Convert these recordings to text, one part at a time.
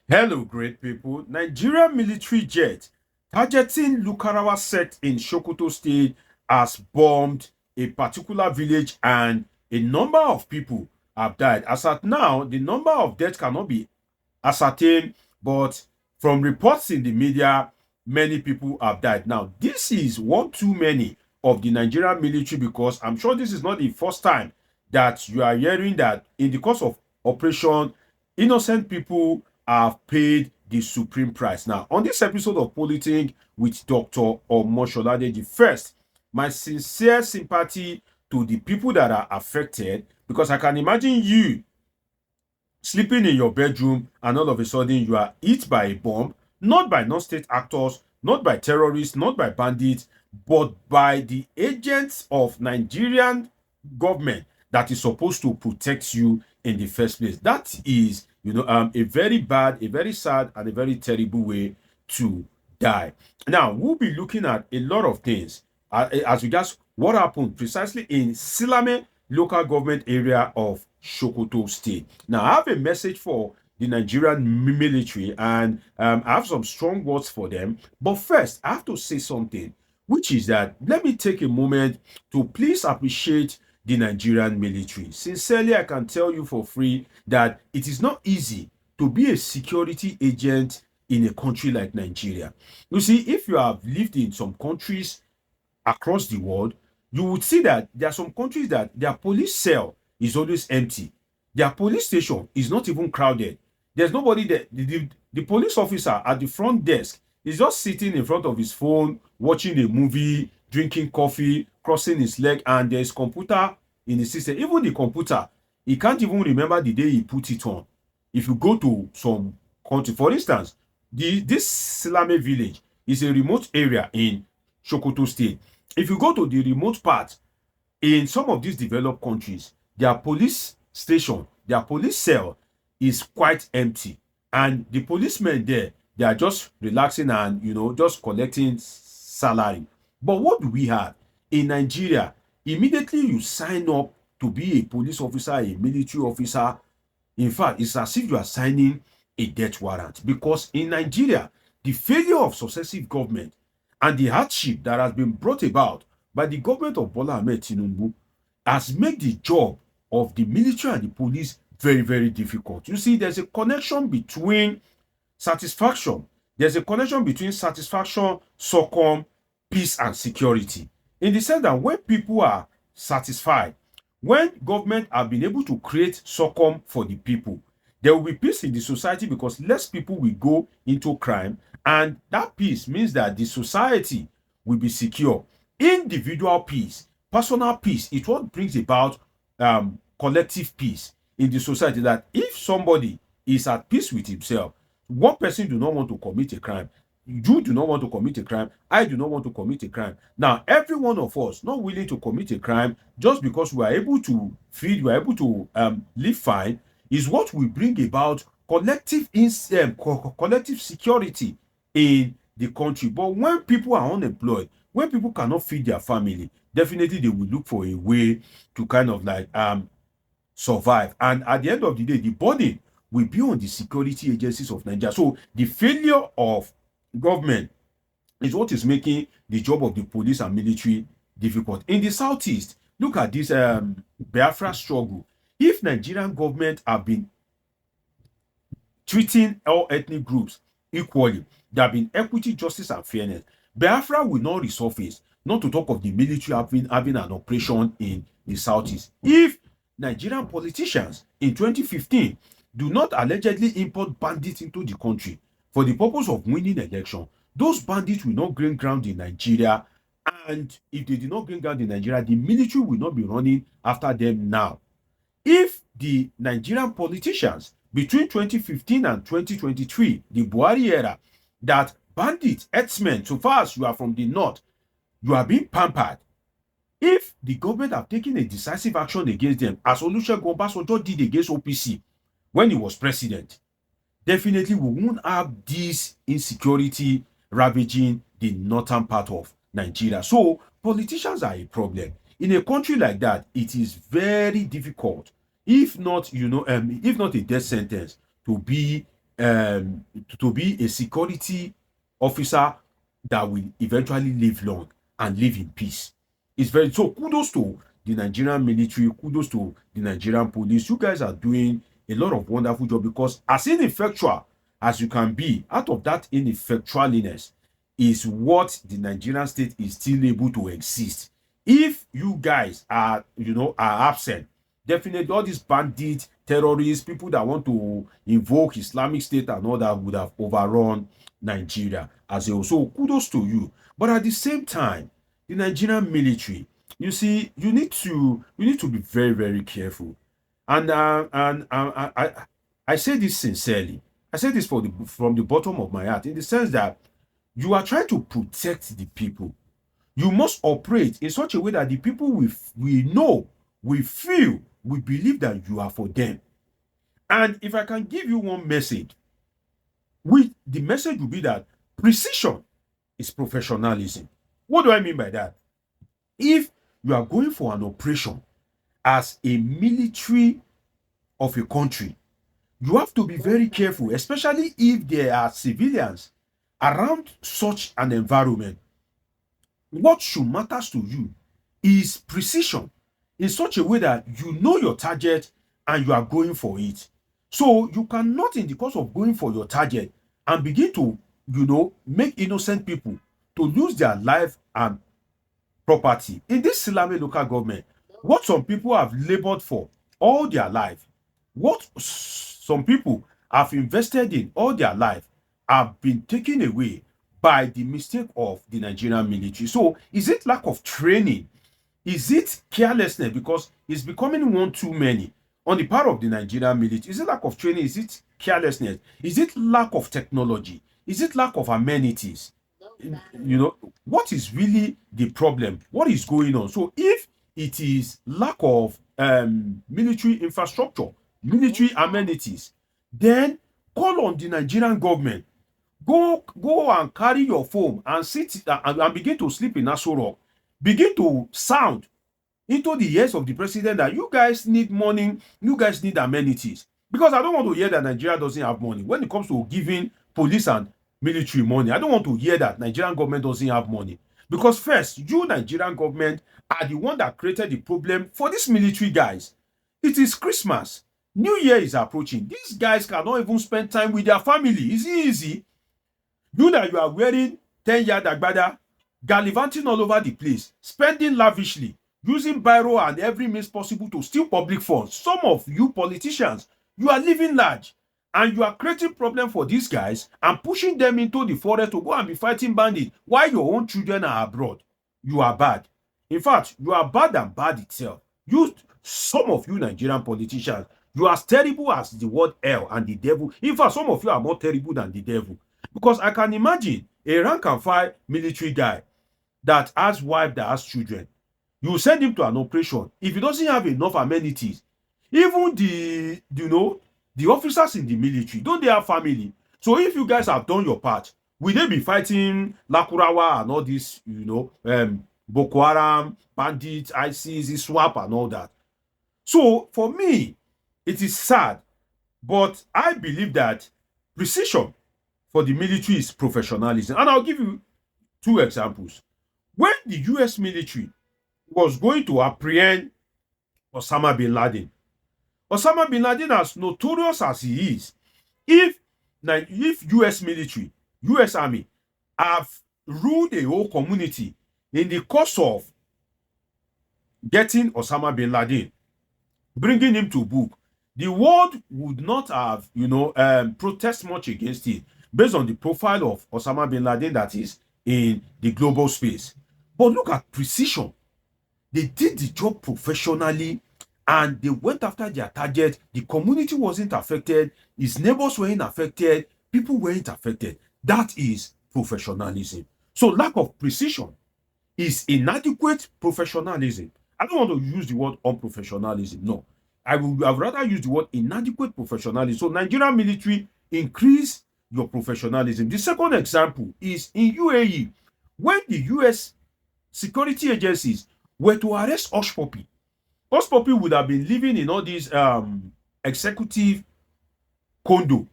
Hello, great people. Nigerian military jet targeting Lakurawa sect in Sokoto state has bombed a particular village and a number of people have died. As at now, the number of deaths cannot be ascertained, but from reports in the media, many people have died. Now, this is one too many of the Nigerian military because I'm sure this is not the first time that you are hearing that in the course of operation, innocent people have paid the supreme price. Now, on this episode of Politics with Dr. Omosholade, first, my sincere sympathy to the people that are affected because I can imagine you sleeping in your bedroom and all of a sudden you are hit by a bomb, not by non-state actors, not by terrorists, not by bandits, but by the agents of Nigerian government that is supposed to protect you in the first place. That is, a very bad, a very sad, and a very terrible way to die. Now, we'll be looking at a lot of things as regards what happened precisely in Silame local government area of Sokoto State. Now, I have a message for the Nigerian military and I have some strong words for them. But first, I have to say something, which is that let me take a moment to please appreciate the Nigerian military. Sincerely, I can tell you for free that it is not easy to be a security agent in a country like Nigeria. You see, if you have lived in some countries across the world, you would see that there are some countries that their police cell is always empty. Their police station is not even crowded. There's nobody there. The police officer at the front desk is just sitting in front of his phone, watching a movie, drinking coffee, crossing his leg, and there's computer in the system. Even the computer, he can't even remember the day he put it on. If you go to some country, for instance, this Silame village is a remote area in Sokoto State. If you go to the remote part in some of these developed countries, their police station, their police cell is quite empty. And the policemen there, they are just relaxing and, just collecting salary. But what do we have? In Nigeria, immediately you sign up to be a police officer, a military officer. In fact, it's as if you are signing a death warrant because in Nigeria, the failure of successive government and the hardship that has been brought about by the government of Bola Tinubu has made the job of the military and the police very, very difficult. You see, there's a connection between satisfaction. There's a connection between satisfaction, SOCOM, peace, and security. In the sense that when people are satisfied, when government have been able to create SOCOM for the people, there will be peace in the society because less people will go into crime, and that peace means that the society will be secure. Individual peace, personal peace, it what brings about collective peace in the society. That if somebody is at peace with himself, one person do not want to commit a crime, you do not want to commit a crime, I do not want to commit a crime. Now, every one of us not willing to commit a crime just because we are able to feed, we are able to live fine, is what will bring about collective collective security in the country. But when people are unemployed, when people cannot feed their family, definitely they will look for a way to kind of like survive. And at the end of the day, the burden will be on the security agencies of Nigeria. So the failure of government is what is making the job of the police and military difficult. In the southeast, look at this Biafra struggle. If Nigerian government have been treating all ethnic groups equally, there have been equity, justice, and fairness, Biafra will not resurface, not to talk of the military having an operation in the southeast. If Nigerian politicians in 2015 do not allegedly import bandits into the country for the purpose of winning election, those bandits will not gain ground in Nigeria. And if they do not gain ground in Nigeria, the military will not be running after them now. If the Nigerian politicians between 2015 and 2023, the Buhari era, that bandits, herdsmen, so far as you are from the north, you are being pampered. If the government have taken a decisive action against them, as Olusegun Obasanjo did against OPC when he was president, definitely we won't have this insecurity ravaging the northern part of Nigeria. So politicians are a problem. In a country like that, it is very difficult, if not, if not a death sentence, to be to be a security officer that will eventually live long and live in peace. It's very so. Kudos to the Nigerian military. Kudos to the Nigerian police. You guys are doing a lot of wonderful job, because as ineffectual as you can be, out of that ineffectualness is what the Nigerian state is still able to exist. If you guys are, are absent, definitely all these bandits, terrorists, people that want to invoke Islamic State and all that would have overrun Nigeria as a whole. So kudos to you. But at the same time, the Nigerian military, you see, you need to be very, very careful. And I say this sincerely. I say this from the bottom of my heart, in the sense that you are trying to protect the people. You must operate in such a way that the people we know, we feel, we believe that you are for them. And if I can give you one message, the message will be that precision is professionalism. What do I mean by that? If you are going for an operation as a military of a country, you have to be very careful, especially if there are civilians around such an environment. What should matters to you is precision, in such a way that you know your target and you are going for it. So you cannot, in the course of going for your target, and begin to, make innocent people to lose their life and property. In this Silame local government, what some people have labored for all their life, what some people have invested in all their life, have been taken away by the mistake of the Nigerian military. So is it lack of training? Is it carelessness? Because it's becoming one too many on the part of the Nigerian military. Is it lack of training? Is it carelessness? Is it lack of technology? Is it lack of amenities? What is really the problem? What is going on? So if it is lack of military infrastructure, military amenities, then call on the Nigerian government. Go and carry your phone and sit and begin to sleep in Aso Rock. Begin to sound into the ears of the president that you guys need money, you guys need amenities. Because I don't want to hear that Nigeria doesn't have money. When it comes to giving police and military money, I don't want to hear that Nigerian government doesn't have money. Because first, you Nigerian government are the one that created the problem for these military guys. It is Christmas. New Year is approaching. These guys cannot even spend time with their family. Is it easy? You that you are wearing 10-yard agbada, gallivanting all over the place, spending lavishly, using biro and every means possible to steal public funds. Some of you politicians, you are living large, and you are creating problem for these guys and pushing them into the forest to go and be fighting bandits while your own children are abroad. You are bad. In fact, you are bad than bad itself. Some of you Nigerian politicians, you are as terrible as the word hell and the devil. In fact, some of you are more terrible than the devil. Because I can imagine a rank and file military guy that has wife, that has children. You send him to an operation. If he doesn't have enough amenities, even the officers in the military, don't they have family? So if you guys have done your part, will they be fighting Lakurawa and all this, Boko Haram, Bandits, ICs, SWAP and all that? So for me, it is sad, but I believe that precision for the military is professionalism. And I'll give you two examples. When the US military was going to apprehend Osama bin Laden, as notorious as he is, if US military, US army have ruled a whole community in the course of getting Osama bin Laden, bringing him to book, the world would not have, protest much against it, based on the profile of Osama bin Laden that is in the global space. But look at precision. They did the job professionally and they went after their target. The community wasn't affected. His neighbors weren't affected. People weren't affected. That is professionalism. So lack of precision is inadequate professionalism. I don't want to use the word unprofessionalism. No. I would rather use the word inadequate professionalism. So Nigerian military, increase your professionalism. The second example is in UAE, when the US security agencies were to arrest Hush Puppy. Hush Puppy would have been living in all these executive condo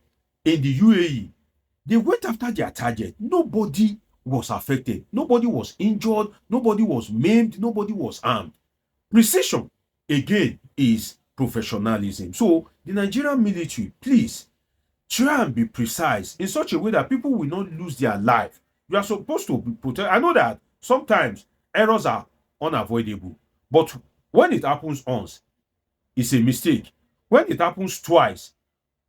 in the UAE, they went after their target. Nobody was affected. Nobody was injured. Nobody was maimed. Nobody was harmed. Precision, again, is professionalism. So the Nigerian military, please try and be precise in such a way that people will not lose their life. You are supposed to be protect. I know that sometimes errors are unavoidable, but when it happens once, it's a mistake. When it happens twice,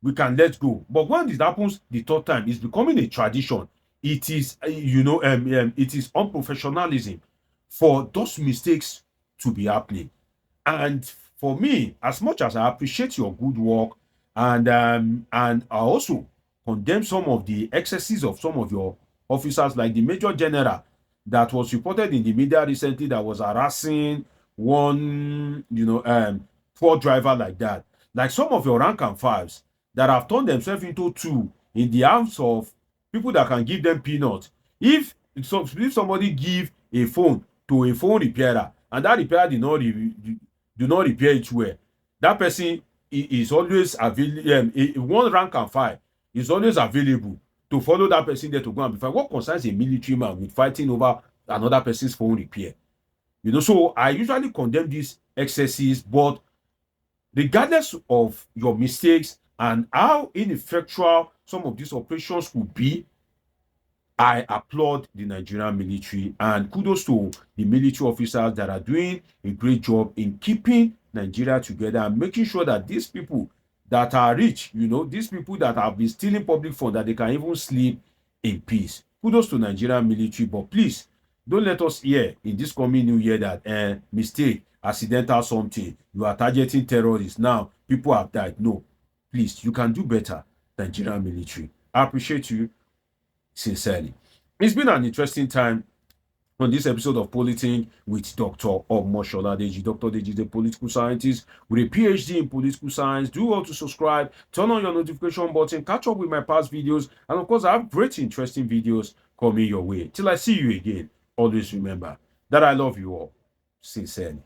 we can let go. But when it happens the third time, it's becoming a tradition. It is, it is unprofessionalism for those mistakes to be happening. And for me, as much as I appreciate your good work, and I also condemn some of the excesses of some of your officers, like the major general that was reported in the media recently that was harassing one, poor driver like that. Like some of your rank and files that have turned themselves into two in the arms of people that can give them peanuts. If somebody give a phone to a phone repairer and that repairer do not repair it well, that person is always available. One rank and file is always available to follow that person there to go and be fight. What concerns a military man with fighting over another person's phone repair? So I usually condemn these excesses, but regardless of your mistakes and how ineffectual some of these operations could be, I applaud the Nigerian military and kudos to the military officers that are doing a great job in keeping Nigeria together and making sure that these people that are rich, these people that have been stealing public funds, that they can even sleep in peace. Kudos to Nigerian military, but please don't let us hear in this coming new year that mistake, accidental something, you are targeting terrorists. Now people have died. No, please, you can do better, Nigerian military. I appreciate you sincerely. It's been an interesting time on this episode of Politing with Dr. Omoshola Deji. Dr. Deji is a political scientist with a PhD in political science. Do well to subscribe, turn on your notification button, catch up with my past videos, and of course, I have great, interesting videos coming your way. Till I see you again, always remember that I love you all sincerely.